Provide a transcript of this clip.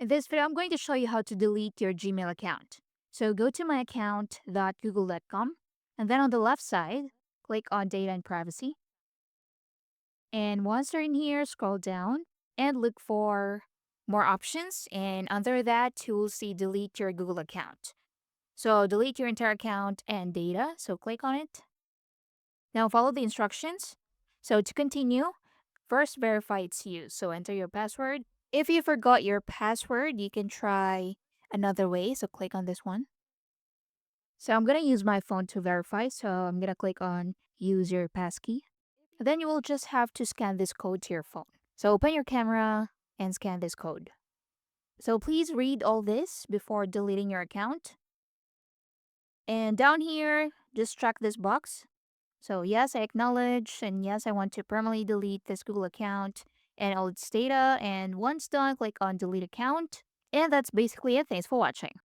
In this video, I'm going to show you how to delete your Gmail account. So go to myaccount.google.com and then on the left side, click on Data and Privacy. And once you're in here, scroll down and look for more options. And under that, you will see delete your Google account. So delete your entire account and data. So click on it. Now follow the instructions. So to continue, first verify its use. So enter your password. If you forgot your password, you can try another way. So click on this one. So I'm going to use my phone to verify. So I'm going to click on use your passkey. Then you will just have to scan this code to your phone. So open your camera and scan this code. So please read all this before deleting your account. And down here, just check this box. So yes, I acknowledge, and yes, I want to permanently delete this Google account and all its data. And once done, click on delete account. And that's basically it. Thanks for watching.